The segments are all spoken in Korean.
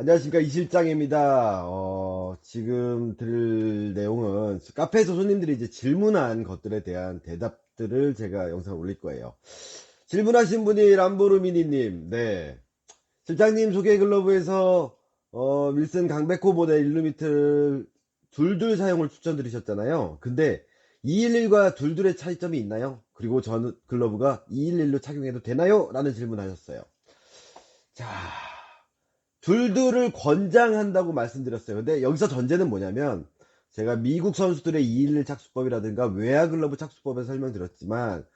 안녕하십니까, 이 실장입니다. 지금 들을 내용은 카페에서 손님들이 이제 질문한 것들에 대한 대답들을 제가 영상을 올릴 거예요. 질문하신 분이 람보르미니님, 네. 실장님 소개 글러브에서 윌슨 강백호 모델 일루미트를 둘둘 사용을 추천드리셨잖아요. 근데 211과 둘둘의 차이점이 있나요? 그리고 저는 글러브가 211로 착용해도 되나요? 라는 질문하셨어요. 자, 둘둘을 권장한다고 말씀드렸어요. 근데 여기서 전제는 뭐냐면 제가 미국 선수들의 211 착수법이라든가 외야 글러브 착수법에 설명드렸지만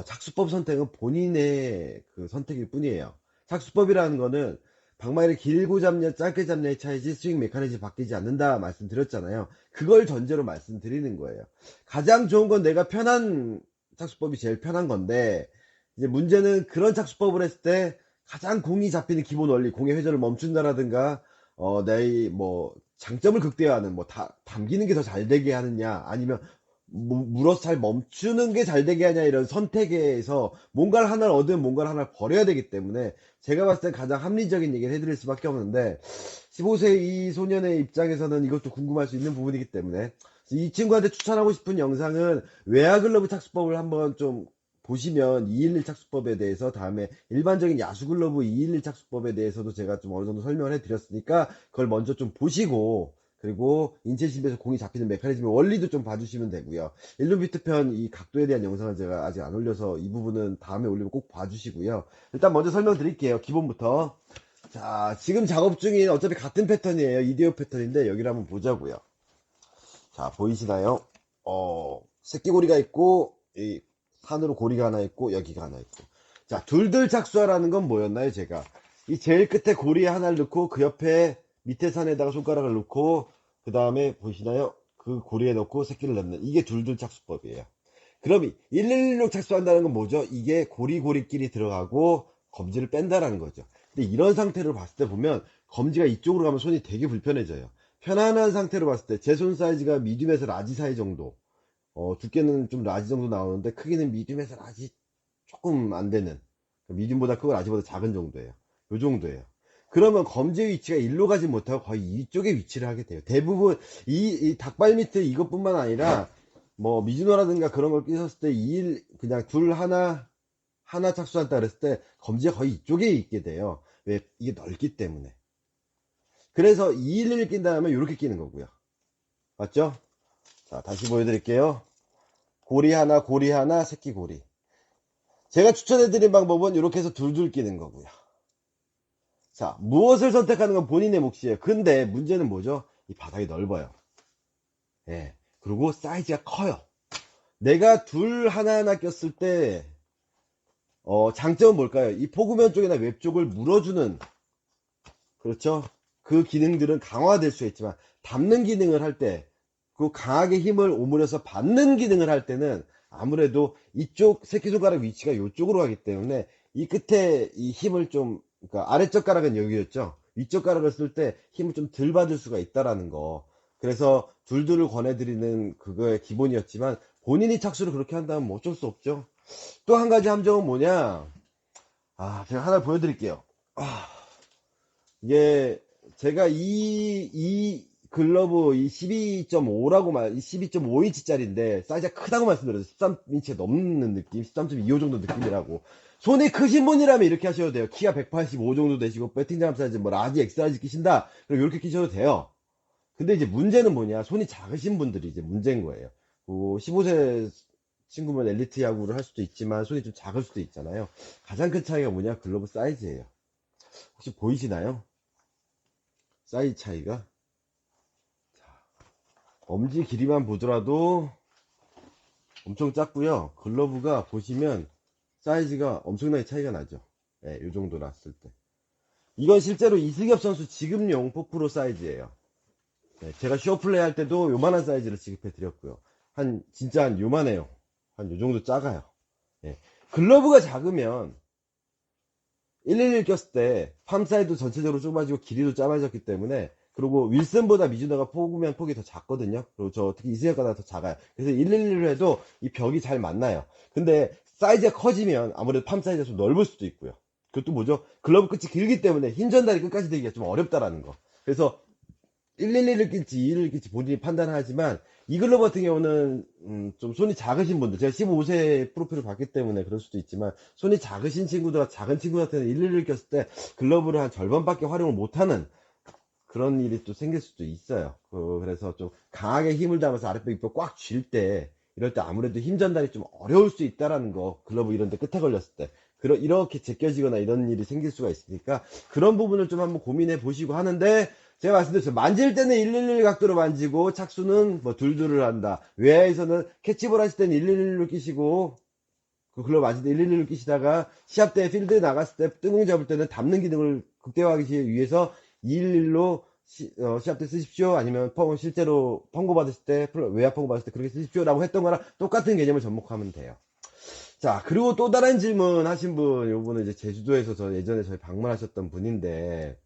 착수법 선택은 본인의 그 선택일 뿐이에요. 착수법이라는 거는 방망이를 길고 잡냐 짧게 잡냐의 차이지 스윙 메커니즘이 바뀌지 않는다 말씀드렸잖아요. 그걸 전제로 말씀드리는 거예요. 가장 좋은 건 내가 편한 착수법이 제일 편한 건데 이제 문제는 그런 착수법을 했을 때 가장 공이 잡히는 기본 원리, 공의 회전을 멈춘다라든가, 내, 뭐, 장점을 극대화하는, 뭐, 담기는 게 더 잘 되게 하느냐, 아니면, 물어서 잘 멈추는 게 잘 되게 하냐, 이런 선택에서 뭔가를 하나를 얻으면 뭔가를 하나를 버려야 되기 때문에, 제가 봤을 때 가장 합리적인 얘기를 해드릴 수밖에 없는데, 15세 이 소년의 입장에서는 이것도 궁금할 수 있는 부분이기 때문에, 이 친구한테 추천하고 싶은 영상은 외야 글러브 착수법을 한번 좀 보시면 211 착수법에 대해서 다음에 일반적인 야수 글러브 211 착수법에 대해서도 제가 좀 어느 정도 설명을 해드렸으니까 그걸 먼저 좀 보시고 그리고 인체심에서 공이 잡히는 메커니즘의 원리도 좀 봐주시면 되고요. 일루비트 편 이 각도에 대한 영상을 제가 아직 안 올려서 이 부분은 다음에 올리면 꼭 봐주시고요. 일단 먼저 설명드릴게요. 기본부터. 자, 지금 작업 중인 어차피 같은 패턴이에요. 이디오 패턴인데 여기를 한번 보자고요. 자, 보이시나요? 새끼고리가 있고 이 산으로 고리가 하나 있고 여기가 하나 있고. 자, 둘둘 착수하라는 건 뭐였나요? 제가 이 제일 끝에 고리에 하나를 넣고 그 옆에 밑에 산에다가 손가락을 넣고 그 다음에 보이시나요? 그 고리에 넣고 새끼를 넣는 이게 둘둘 착수법이에요. 그럼 111로 착수한다는 건 뭐죠? 이게 고리고리끼리 들어가고 검지를 뺀다라는 거죠. 근데 이런 상태로 봤을 때 보면 검지가 이쪽으로 가면 손이 되게 불편해져요. 편안한 상태로 봤을 때 제 손 사이즈가 미디움에서 라지 사이 정도, 두께는 좀 라지 정도 나오는데 크기는 미디움에서 라지 조금 안 되는, 미디움보다 크고 라지보다 작은 정도예요. 요 정도예요. 그러면 검지 위치가 일로 가지 못하고 거의 이쪽에 위치를 하게 돼요. 대부분 이 닭발 밑에 이것뿐만 아니라 뭐 미즈노라든가 그런 걸 끼셨을 때 그냥 둘 하나 착수한다 그랬을 때 검지가 거의 이쪽에 있게 돼요. 왜? 이게 넓기 때문에. 그래서 211을 낀다면 이렇게 끼는 거고요. 맞죠? 자, 다시 보여드릴게요. 고리 하나, 새끼 고리. 제가 추천해드린 방법은 이렇게 해서 둘둘 끼는 거고요. 자, 무엇을 선택하는 건 본인의 몫이에요. 근데 문제는 뭐죠? 이 바닥이 넓어요. 예. 그리고 사이즈가 커요. 내가 둘 하나하나 꼈을 때, 장점은 뭘까요? 이 포구면 쪽이나 웹 쪽을 물어주는, 그렇죠? 그 기능들은 강화될 수 있지만, 담는 기능을 할 때, 그 강하게 힘을 오므려서 받는 기능을 할 때는 아무래도 이쪽 새끼손가락 위치가 이쪽으로 가기 때문에 이 끝에 이 힘을 좀, 그러니까 아래쪽 가락은 여기였죠. 위쪽 가락을 쓸 때 힘을 좀 덜 받을 수가 있다라는 거. 그래서 둘둘을 권해드리는 그거의 기본이었지만 본인이 착수를 그렇게 한다면 뭐 어쩔 수 없죠. 또 한 가지 함정은 뭐냐? 제가 하나 보여드릴게요. 이게 제가 이 글러브 이 12.5라고 이 12.5인치짜리인데 사이즈가 크다고 말씀드렸어요. 13인치가 넘는 느낌, 13.25 정도 느낌이라고. 손이 크신 분이라면 이렇게 하셔도 돼요. 키가 185 정도 되시고 배팅장 사이즈 뭐 라지, 엑스라지 끼신다. 그럼 이렇게 끼셔도 돼요. 근데 이제 문제는 뭐냐? 손이 작으신 분들이 이제 문제인 거예요. 15세 친구면 엘리트 야구를 할 수도 있지만 손이 좀 작을 수도 있잖아요. 가장 큰 차이가 뭐냐? 글러브 사이즈예요. 혹시 보이시나요? 사이즈 차이가? 엄지 길이만 보더라도 엄청 작고요. 글러브가 보시면 사이즈가 엄청나게 차이가 나죠. 네, 이 정도 났을 때. 이건 실제로 이승엽 선수 지급용 4프로 사이즈예요. 네, 제가 쇼플레이 할 때도 요만한 사이즈를 지급해 드렸고요. 진짜 한 요만해요. 한 요 정도 작아요. 네. 글러브가 작으면 111 꼈을 때 팜 사이드 전체적으로 좁아지고 길이도 짧아졌기 때문에 그리고 윌슨보다 미즈노가 폭이면 폭이 더 작거든요. 그리고 저 특히 이승엽보다 더 작아요. 그래서 111로 해도 이 벽이 잘 맞나요. 근데 사이즈가 커지면 아무래도 팜 사이즈가 좀 넓을 수도 있고요. 그것도 뭐죠? 글러브 끝이 길기 때문에 힘 전달이 끝까지 되기가 좀 어렵다라는 거. 그래서 111을 낄지 2를 낄지 본인이 판단하지만 이 글러브 같은 경우는 좀 손이 작으신 분들, 제가 15세 프로필을 봤기 때문에 그럴 수도 있지만 손이 작으신 친구들, 작은 친구한테는 111을 꼈을 때 글러브를 한 절반밖에 활용을 못하는 그런 일이 또 생길 수도 있어요. 그래서 좀 강하게 힘을 담아서 아랫배 윗배 꽉 쥘 때, 이럴 때 아무래도 힘 전달이 좀 어려울 수 있다라는 거, 글러브 이런 데 끝에 걸렸을 때. 이렇게 제껴지거나 이런 일이 생길 수가 있으니까 그런 부분을 좀 한번 고민해 보시고 하는데, 제가 말씀드렸죠. 만질 때는 111 각도로 만지고 착수는 뭐 둘둘을 한다. 외야에서는 캐치볼 하실 때는 111로 끼시고 그 글러브 만질 때 111로 끼시다가 시합 때 필드에 나갔을 때 뜨공 잡을 때는 담는 기능을 극대화하기 위해서 211로 시합 때 쓰십시오. 아니면 실제로 펑고 받으실 때, 외야 펑고 받으실 때 그렇게 쓰십시오라고 했던 거랑 똑같은 개념을 접목하면 돼요. 자, 그리고 또 다른 질문 하신 분, 요분은 이제 제주도에서 예전에 저희 방문하셨던 분인데,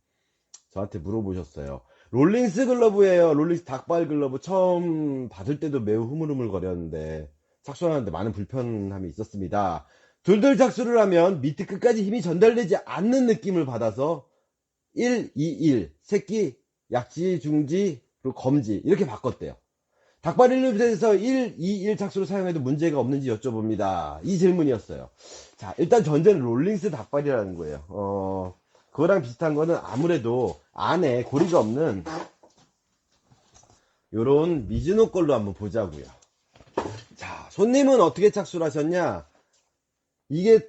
저한테 물어보셨어요. 롤링스 글러브예요. 롤링스 닭발 글러브 처음 받을 때도 매우 흐물흐물 거렸는데, 착수하는데 많은 불편함이 있었습니다. 둘둘 착수를 하면 밑에 끝까지 힘이 전달되지 않는 느낌을 받아서 1, 2, 1, 새끼, 약지, 중지, 그리고 검지 이렇게 바꿨대요. 닭발 1렙에서 1, 2, 1 착수를 사용해도 문제가 없는지 여쭤봅니다. 이 질문이었어요. 자, 일단 전제는 롤링스 닭발이라는 거예요. 그거랑 비슷한 거는 아무래도 안에 고리가 없는 요런 미즈노 걸로 한번 보자고요. 자, 손님은 어떻게 착수를 하셨냐? 이게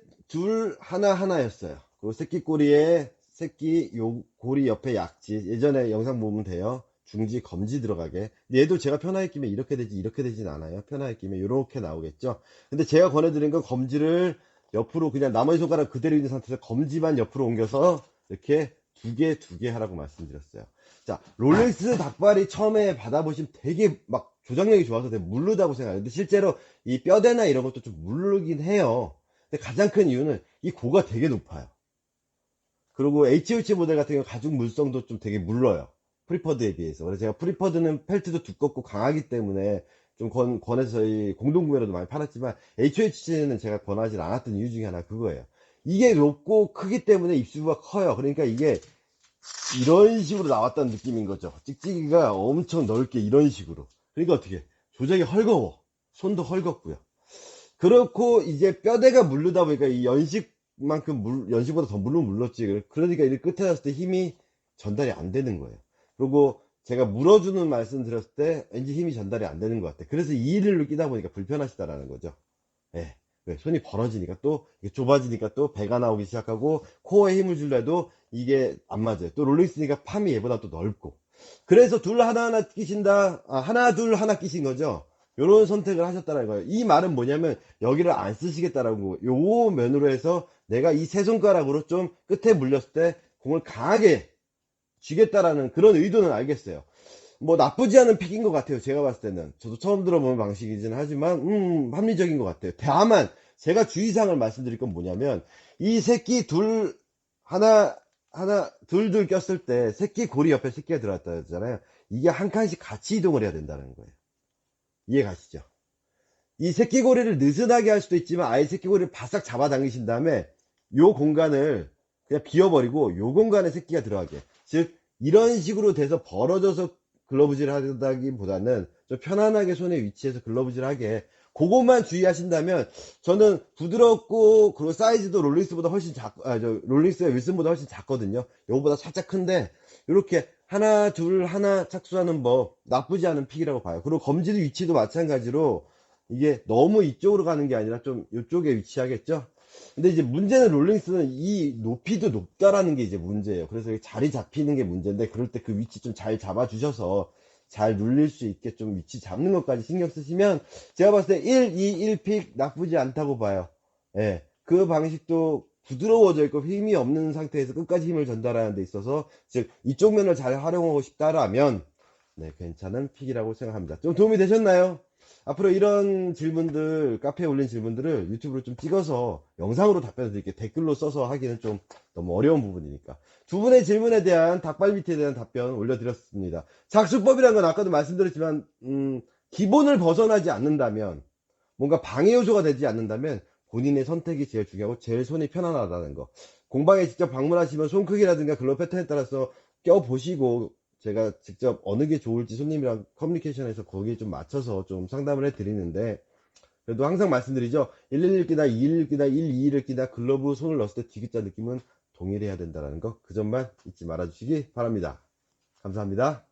하나였어요. 그 새끼 꼬리에 새끼 요 고리 옆에 약지, 예전에 영상 보면 돼요. 중지 검지 들어가게. 근데 얘도 제가 편하게 끼면 이렇게 되지 이렇게 되진 않아요. 편하게 끼면 이렇게 나오겠죠. 근데 제가 권해드린 건 검지를 옆으로 그냥 나머지 손가락 그대로 있는 상태에서 검지만 옆으로 옮겨서 이렇게 두 개 하라고 말씀드렸어요. 자, 롤렉스 닭발이 처음에 받아보시면 되게 막 조작력이 좋아서 되게 물르다고 생각해요. 근데 실제로 이 뼈대나 이런 것도 좀 물르긴 해요. 근데 가장 큰 이유는 이 고가 되게 높아요. 그리고 HOC 모델 같은 경우 가죽 물성도 좀 되게 물러요. 프리퍼드에 비해서. 그래서 제가 프리퍼드는 펠트도 두껍고 강하기 때문에 좀 권해서 저희 공동구매로도 많이 팔았지만 HOC는 제가 권하지 않았던 이유 중에 하나 그거예요. 이게 높고 크기 때문에 입수가 커요. 그러니까 이게 이런 식으로 나왔다는 느낌인 거죠. 찍찍이가 엄청 넓게 이런 식으로. 그러니까 어떻게 조작이 헐거워. 손도 헐겁고요. 그렇고 이제 뼈대가 물르다 보니까 이 연식만큼 연식보다 더 물렀지. 그러니까 이 끝에 놨을 때 힘이 전달이 안 되는 거예요. 그리고 제가 물어주는 말씀 드렸을 때 왠지 힘이 전달이 안 되는 것 같아요. 그래서 이 일을 끼다 보니까 불편하시다라는 거죠. 예. 왜? 손이 벌어지니까 또 이게 좁아지니까 또 배가 나오기 시작하고 코어에 힘을 줄래도 이게 안 맞아요. 또 롤링스니까 팜이 얘보다 또 넓고. 그래서 둘 하나하나 끼신다. 하나 둘 하나 끼신 거죠. 요런 선택을 하셨다는 거예요. 이 말은 뭐냐면 여기를 안 쓰시겠다라는 거. 요 면으로 해서 내가 이 세 손가락으로 좀 끝에 물렸을 때 공을 강하게 쥐겠다라는 그런 의도는 알겠어요. 뭐 나쁘지 않은 픽인 것 같아요. 제가 봤을 때는. 저도 처음 들어보는 방식이긴 하지만 합리적인 것 같아요. 다만 제가 주의사항을 말씀드릴 건 뭐냐면 이 새끼 둘 꼈을 때 새끼 고리 옆에 새끼가 들어갔다 했잖아요. 이게 한 칸씩 같이 이동을 해야 된다는 거예요. 이해 가시죠? 이 새끼 고리를 느슨하게 할 수도 있지만 아예 새끼 고리를 바싹 잡아당기신 다음에 요 공간을 그냥 비워버리고 요 공간에 새끼가 들어가게. 즉 이런 식으로 돼서 벌어져서 글러브질 하다기보다는 좀 편안하게 손에 위치해서 글러브질 하게, 그것만 주의하신다면 저는 부드럽고 그리고 사이즈도 롤링스보다 훨씬 롤링스가 윌슨보다 훨씬 작거든요. 요거보다 살짝 큰데 이렇게 하나 둘 하나 착수하는 법 나쁘지 않은 픽이라고 봐요. 그리고 검지도 위치도 마찬가지로 이게 너무 이쪽으로 가는 게 아니라 좀 이쪽에 위치하겠죠. 근데 이제 문제는 롤링스는 이 높이도 높다라는 게 이제 문제예요. 그래서 자리 잡히는 게 문제인데 그럴 때 그 위치 좀 잘 잡아주셔서 잘 눌릴 수 있게 좀 위치 잡는 것까지 신경 쓰시면 제가 봤을 때 1, 2, 1픽 나쁘지 않다고 봐요. 예. 그 방식도 부드러워져 있고 힘이 없는 상태에서 끝까지 힘을 전달하는 데 있어서 즉 이쪽 면을 잘 활용하고 싶다라면 네, 괜찮은 픽이라고 생각합니다. 좀 도움이 되셨나요? 앞으로 이런 질문들, 카페에 올린 질문들을 유튜브로 좀 찍어서 영상으로 답변을 드릴게요. 댓글로 써서 하기는 좀 너무 어려운 부분이니까. 두 분의 질문에 대한 닭발밑에 대한 답변 올려드렸습니다. 작수법이라는 건 아까도 말씀드렸지만, 기본을 벗어나지 않는다면, 뭔가 방해 요소가 되지 않는다면, 본인의 선택이 제일 중요하고, 제일 손이 편안하다는 거. 공방에 직접 방문하시면 손 크기라든가 글러브 패턴에 따라서 껴보시고 제가 직접 어느 게 좋을지 손님이랑 커뮤니케이션해서 거기에 좀 맞춰서 좀 상담을 해 드리는데, 그래도 항상 말씀드리죠. 111 끼나 211 끼나 121을 끼나 글러브 손을 넣었을 때 디귿자 느낌은 동일해야 된다는 거, 그 점만 잊지 말아 주시기 바랍니다. 감사합니다.